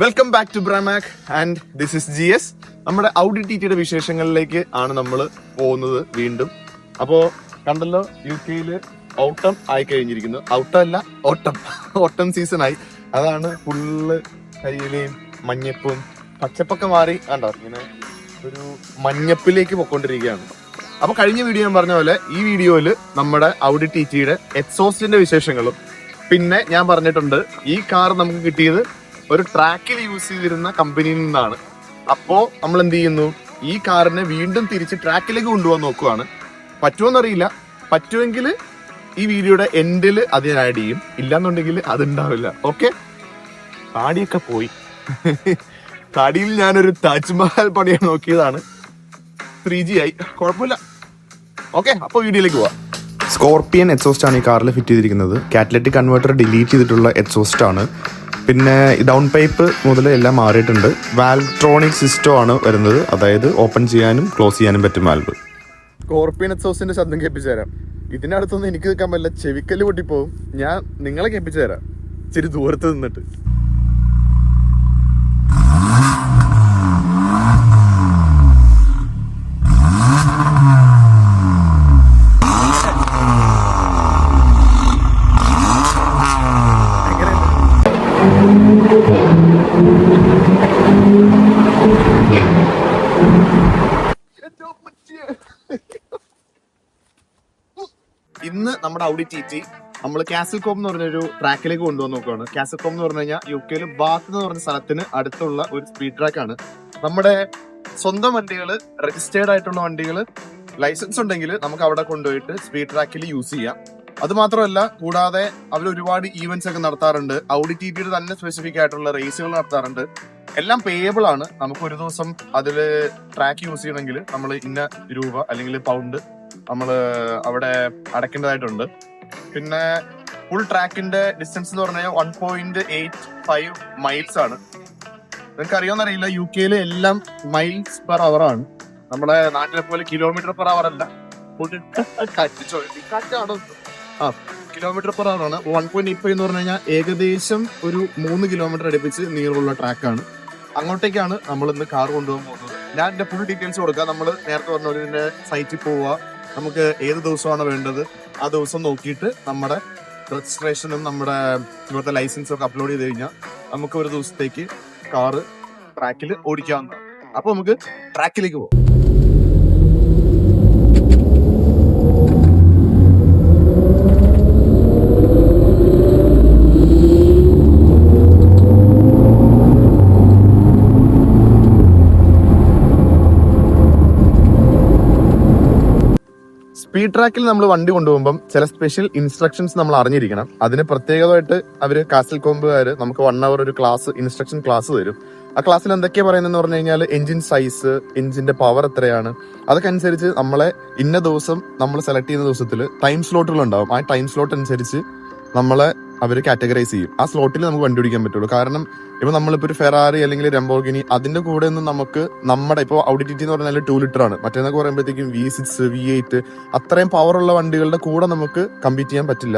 Welcome back to ബ്രമാക് and this is GS. നമ്മുടെ Audi ടിറ്റിയുടെ വിശേഷങ്ങളിലേക്ക് ആണ് നമ്മൾ പോകുന്നത് വീണ്ടും. അപ്പോ കണ്ടല്ലോ, UK ഓട്ടം ആയി കഴിഞ്ഞിരിക്കുന്നു. ഓട്ടം സീസൺ ആയി. അതാണ് ഫുള്ള് കരിയിലയും മഞ്ഞപ്പും പച്ചപ്പൊക്കെ മാറി കണ്ടോ, ഇങ്ങനെ ഒരു മഞ്ഞപ്പിലേക്ക് പൊക്കോണ്ടിരിക്കുകയാണ്. അപ്പൊ കഴിഞ്ഞ വീഡിയോ ഞാൻ പറഞ്ഞ പോലെ ഈ വീഡിയോയില് നമ്മുടെ ഔഡി ടിറ്റിയുടെ എക്സോസ്റ്റിന്റെ വിശേഷങ്ങളും, പിന്നെ ഞാൻ പറഞ്ഞിട്ടുണ്ട് ഈ കാർ നമുക്ക് കിട്ടിയത് ഒരു ട്രാക്കിൽ യൂസ് ചെയ്തിരുന്ന കമ്പനിയിൽ നിന്നാണ്. അപ്പോ നമ്മൾ എന്ത് ചെയ്യുന്നു, ഈ കാറിനെ വീണ്ടും തിരിച്ച് ട്രാക്കിലേക്ക് കൊണ്ടുപോകാൻ നോക്കുവാണ്. പറ്റുമോന്നറിയില്ല. പറ്റുമെങ്കിൽ ഈ വീഡിയോയുടെ എൻഡിൽ അത് ഞാൻ ആഡ് ചെയ്യും, ഇല്ലാന്നുണ്ടെങ്കിൽ അതുണ്ടാവില്ല. ഓക്കെ, താടിയൊക്കെ പോയി. താടിയിൽ ഞാനൊരു താജ്മഹൽ പണിയാൻ നോക്കിയതാണ്. 3G ആയി, കുഴപ്പമില്ല. ഓക്കെ, അപ്പൊ വീഡിയോയിലേക്ക് പോവാം. സ്കോർപിയൻ എക്സോസ്റ്റ് ആണ് ഈ കാറിൽ ഫിറ്റ് ചെയ്തിരിക്കുന്നത്. കാറ്റലറ്റിക് കൺവേർട്ടർ ഡിലീറ്റ് ചെയ്തിട്ടുള്ള എക്സോസ്റ്റ് ആണ്. പിന്നെ ഡൗൺ പൈപ്പ് മുതൽ എല്ലാം മാറിയിട്ടുണ്ട്. വാൽവ്ട്രോണിക് സിസ്റ്റം ആണ് വരുന്നത്, അതായത് ഓപ്പൺ ചെയ്യാനും ക്ലോസ് ചെയ്യാനും പറ്റും വാൽവ്. സ്കോർപിയൻ എക്സോസ്റ്റിന്റെ ശബ്ദം കേൾപ്പിച്ചു തരാം. ഇതിനടുത്തൊന്നും എനിക്ക് നിൽക്കാൻ പറ്റില്ല, ചെവിക്കല്ല് പൊട്ടിപ്പോവും. ഞാൻ നിങ്ങളെ കേൾപ്പിച്ചു തരാം ഇച്ചിരി ദൂരത്ത് നിന്നിട്ട്. ഇന്ന് നമ്മുടെ ഔഡി ടിറ്റി നമ്മൾ കാസിൽ കോം എന്ന് പറഞ്ഞൊരു ട്രാക്കിലേക്ക് കൊണ്ടുവന്ന് നോക്കുകയാണ്. കാസിൽ കോം എന്ന് പറഞ്ഞു കഴിഞ്ഞാൽ UK ബാത്ത് എന്ന് പറഞ്ഞ സ്ഥലത്തിന് അടുത്തുള്ള ഒരു സ്പീഡ് ട്രാക്കാണ്. നമ്മുടെ സ്വന്തം വണ്ടികൾ, രജിസ്റ്റേർഡ് ആയിട്ടുള്ള വണ്ടികൾ, ലൈസൻസ് ഉണ്ടെങ്കിൽ നമുക്ക് അവിടെ കൊണ്ടുപോയിട്ട് സ്പീഡ് ട്രാക്കിൽ യൂസ് ചെയ്യാം. അത് മാത്രമല്ല, കൂടാതെ അവർ ഒരുപാട് ഈവന്റ്സ് ഒക്കെ നടത്താറുണ്ട്. ഔഡി ടിറ്റിയുടെ തന്നെ സ്പെസിഫിക് ആയിട്ടുള്ള റേസുകൾ നടത്താറുണ്ട്. എല്ലാം പേയബിൾ ആണ്. നമുക്ക് ഒരു ദിവസം അതിൽ ട്രാക്ക് യൂസ് ചെയ്യണമെങ്കിൽ നമ്മൾ ഇന്ന രൂപ അല്ലെങ്കിൽ പൗണ്ട് നമ്മൾ അവിടെ അടയ്ക്കേണ്ടതായിട്ടുണ്ട്. പിന്നെ ഫുൾ ട്രാക്കിന്റെ ഡിസ്റ്റൻസ് എന്ന് പറഞ്ഞാൽ 1.85 മൈൽസ് ആണ്. നിങ്ങൾക്ക് അറിയാമെന്നറിയില്ല, UK എല്ലാം മൈൽസ് പെർ അവർ ആണ്. നമ്മുടെ നാട്ടിലെ പോലെ കിലോമീറ്റർ പെർ അവർ അല്ല. കിലോമീറ്റർ പെർ അവർ ആണ്. 1.85 എന്ന് പറഞ്ഞു കഴിഞ്ഞാൽ ഏകദേശം ഒരു 3 കിലോമീറ്റർ അടുപ്പിച്ച് നീളമുള്ള ട്രാക്കാണ്. അങ്ങോട്ടേക്കാണ് നമ്മൾ ഇന്ന് കാർ കൊണ്ടുപോകാൻ പോകുന്നത്. ഞാൻ എന്റെ ഫുൾ ഡീറ്റെയിൽസ് കൊടുക്കാം. നമ്മൾ നേരത്തെ പറഞ്ഞ പോലെ ഇതിന്റെ സൈറ്റിൽ പോവുക, നമുക്ക് ഏത് ദിവസമാണ് വേണ്ടത് ആ ദിവസം നോക്കിയിട്ട് നമ്മുടെ രജിസ്ട്രേഷനും നമ്മുടെ ഇവിടുത്തെ ലൈസൻസും ഒക്കെ അപ്ലോഡ് ചെയ്ത് കഴിഞ്ഞാൽ നമുക്ക് ഒരു ദിവസത്തേക്ക് കാറ് ട്രാക്കിൽ ഓടിക്കാവുന്നതാണ്. അപ്പൊ നമുക്ക് ട്രാക്കിലേക്ക് പോകാം. സ്പീഡ് ട്രാക്കിൽ നമ്മൾ വണ്ടി കൊണ്ടുപോകുമ്പോൾ ചില സ്പെഷ്യൽ ഇൻസ്ട്രക്ഷൻസ് നമ്മൾ അറിഞ്ഞിരിക്കണം. അതിന് പ്രത്യേകമായിട്ട് അവര് കാസിൽ കോമ്പുകാര് നമുക്ക് 1 hour ഒരു ഇൻസ്ട്രക്ഷൻ ക്ലാസ് തരും. ആ ക്ലാസ്സിൽ എന്തൊക്കെയാ പറയുന്നതെന്ന് പറഞ്ഞു കഴിഞ്ഞാൽ എഞ്ചിൻ സൈസ്, എഞ്ചിന്റെ പവർ എത്രയാണ്, അതൊക്കെ അനുസരിച്ച് നമ്മളെ ഇന്ന ദിവസം നമ്മൾ സെലക്ട് ചെയ്യുന്ന ദിവസത്തിൽ ടൈം സ്ലോട്ടുകൾ ഉണ്ടാവും. ആ ടൈം സ്ലോട്ട് അനുസരിച്ച് നമ്മളെ അവർ കാറ്റഗറൈസ് ചെയ്യും. ആ സ്ലോട്ടിൽ നമുക്ക് വണ്ടി ഓടിക്കാൻ പറ്റുള്ളൂ. കാരണം ഇപ്പൊ നമ്മളിപ്പോ ഒരു ഫെറാറി അല്ലെങ്കിൽ ലംബോർഗിനി അതിന്റെ കൂടെ ഒന്നും നമുക്ക് നമ്മുടെ ഇപ്പോൾ ഔഡി ടിറ്റി എന്ന് പറഞ്ഞാൽ 2 ലിറ്റർ ആണ്. മറ്റേന്നൊക്കെ പറയുമ്പോഴത്തേക്കും V6, V8 അത്രയും പവറുള്ള വണ്ടികളുടെ കൂടെ നമുക്ക് കമ്പീറ്റ് ചെയ്യാൻ പറ്റില്ല.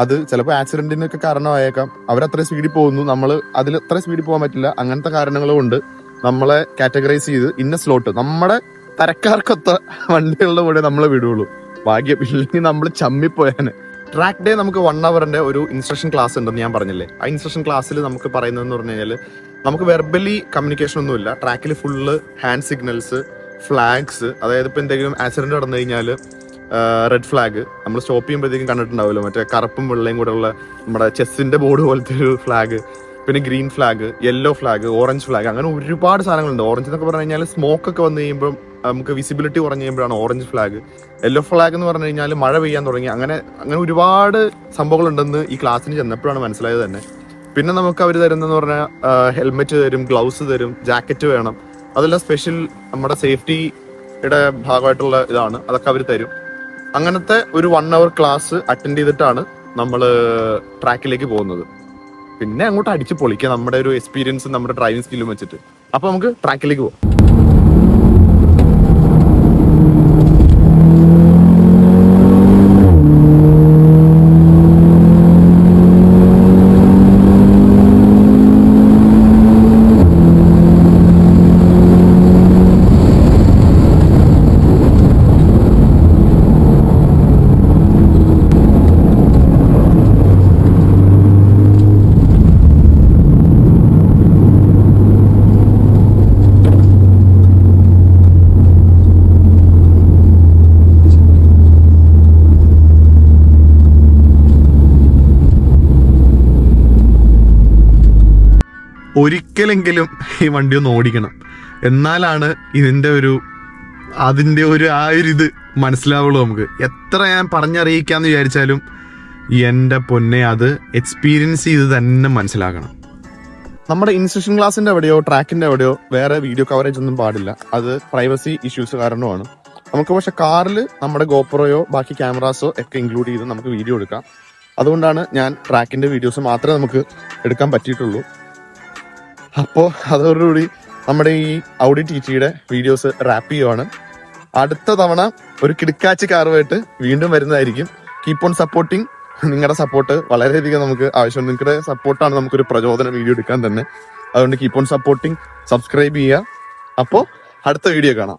അത് ചിലപ്പോൾ ആക്സിഡന്റിനൊക്കെ കാരണമായേക്കാം. അവരത്രയും സ്പീഡിൽ പോകുന്നു, നമ്മൾ അതിൽ അത്ര സ്പീഡിൽ പോകാൻ പറ്റില്ല. അങ്ങനത്തെ കാരണങ്ങൾ കൊണ്ട് നമ്മളെ കാറ്റഗറൈസ് ചെയ്ത് ഇന്ന സ്ലോട്ട് നമ്മുടെ തരക്കാർക്കൊത്ത വണ്ടികളുടെ കൂടെ നമ്മളെ വിടുള്ളൂ. ഭാഗ്യം ഇല്ലെങ്കിൽ നമ്മൾ ചമ്മിപ്പോയാന്. ട്രാക്ക് ഡേ നമുക്ക് 1 hour ഒരു ഇൻസ്ട്രക്ഷൻ ക്ലാസ് ഉണ്ടെന്ന് ഞാൻ പറഞ്ഞില്ലേ. ആ ഇൻസ്ട്രക്ഷൻ ക്ലാസ്സിൽ നമുക്ക് പറയുന്നതെന്ന് പറഞ്ഞു കഴിഞ്ഞാൽ നമുക്ക് വെർബലി കമ്മ്യൂണിക്കേഷൻ ഒന്നുമില്ല. ട്രാക്കിൽ ഫുള്ള് ഹാൻഡ് സിഗ്നൽസ്, ഫ്ലാഗ്സ്, അതായത് ഇപ്പൊ എന്തെങ്കിലും ആക്സിഡന്റ് നടന്നു കഴിഞ്ഞാൽ റെഡ് ഫ്ലാഗ് നമ്മൾ സ്റ്റോപ്പ് ചെയ്യുമ്പോഴത്തേക്കും കണ്ടിട്ടുണ്ടാവുമല്ലോ, മറ്റേ കറുപ്പും വെള്ളയും കൂടെ ഉള്ള നമ്മുടെ ചെസ്സിന്റെ ബോർഡ് പോലത്തെ ഒരു ഫ്ലാഗ്. പിന്നെ green flag, yellow flag, orange flag, അങ്ങനെ ഒരുപാട് സാധനങ്ങളുണ്ട്. ഓറഞ്ച് എന്നൊക്കെ പറഞ്ഞു കഴിഞ്ഞാൽ സ്മോക്ക് ഒക്കെ വന്നു കഴിയുമ്പോൾ നമുക്ക് വിസിബിലിറ്റി കുറഞ്ഞു കഴിയുമ്പോഴാണ് ഓറഞ്ച് ഫ്ലാഗ്. യെല്ലോ ഫ്ലാഗ് എന്ന് പറഞ്ഞു കഴിഞ്ഞാൽ മഴ പെയ്യാൻ തുടങ്ങി. അങ്ങനെ ഒരുപാട് സംഭവങ്ങളുണ്ടെന്ന് ഈ ക്ലാസ്സിന് ചെന്നപ്പോഴാണ് മനസ്സിലായത് തന്നെ. പിന്നെ നമുക്ക് അവർ തരുന്നതെന്ന് പറഞ്ഞാൽ ഹെൽമെറ്റ് തരും, ഗ്ലൗസ് തരും, ജാക്കറ്റ് വേണം. അതെല്ലാം സ്പെഷ്യൽ നമ്മുടെ സേഫ്റ്റിയുടെ ഭാഗമായിട്ടുള്ള ഇതാണ്, അതൊക്കെ അവർ തരും. അങ്ങനത്തെ ഒരു 1 hour ക്ലാസ് അറ്റൻഡ് ചെയ്തിട്ടാണ് നമ്മൾ ട്രാക്കിലേക്ക് പോകുന്നത്. പിന്നെ അങ്ങോട്ട് അടിച്ച് പൊളിക്കുക നമ്മുടെ ഒരു എക്സ്പീരിയൻസും നമ്മുടെ ഡ്രൈവിംഗ് സ്കില്ലും വെച്ചിട്ട്. അപ്പൊ നമുക്ക് ട്രാക്കിലേക്ക് പോകാം. ഒരിക്കലെങ്കിലും ഈ വണ്ടി ഒന്ന് ഓടിക്കണം. എന്നാലാണ് അതിൻ്റെ ഒരു ഇത് മനസ്സിലാവുള്ളൂ നമുക്ക്. എത്ര ഞാൻ പറഞ്ഞറിയിക്കാന്ന് വിചാരിച്ചാലും എൻ്റെ പൊന്നെ അത് എക്സ്പീരിയൻസ് ചെയ്ത് തന്നെ മനസ്സിലാക്കണം. നമ്മുടെ ഇൻസ്ട്രക്ഷൻ ക്ലാസ്സിന്റെ എവിടെയോ ട്രാക്കിന്റെ എവിടെയോ വേറെ വീഡിയോ കവറേജ് ഒന്നും പാടില്ല. അത് പ്രൈവസി ഇഷ്യൂസ് കാരണമാണ്. നമുക്ക് പക്ഷെ കാറിൽ നമ്മുടെ ഗോപ്രോയോ ബാക്കി ക്യാമറാസോ ഒക്കെ ഇൻക്ലൂഡ് ചെയ്ത് നമുക്ക് വീഡിയോ എടുക്കാം. അതുകൊണ്ടാണ് ഞാൻ ട്രാക്കിന്റെ വീഡിയോസ് മാത്രമേ നമുക്ക് എടുക്കാൻ പറ്റിയിട്ടുള്ളൂ. അപ്പോൾ അതോടുകൂടി നമ്മുടെ ഈ ഔഡി ടിയുടെ വീഡിയോസ് റാപ്പ് ചെയ്യുവാണ്. അടുത്ത തവണ ഒരു കിടുക്കാച്ചി കാറുമായിട്ട് വീണ്ടും വരുന്നതായിരിക്കും. Keep on supporting. നിങ്ങളുടെ സപ്പോർട്ട് വളരെയധികം നമുക്ക് ആവശ്യമുണ്ട്. നിങ്ങളുടെ സപ്പോർട്ടാണ് നമുക്കൊരു പ്രചോദനം വീഡിയോ എടുക്കാൻ തന്നെ. അതുകൊണ്ട് കീപ്പ് ഓൺ സപ്പോർട്ടിങ്, സബ്സ്ക്രൈബ് ചെയ്യുക. അപ്പോൾ അടുത്ത വീഡിയോ കാണാം.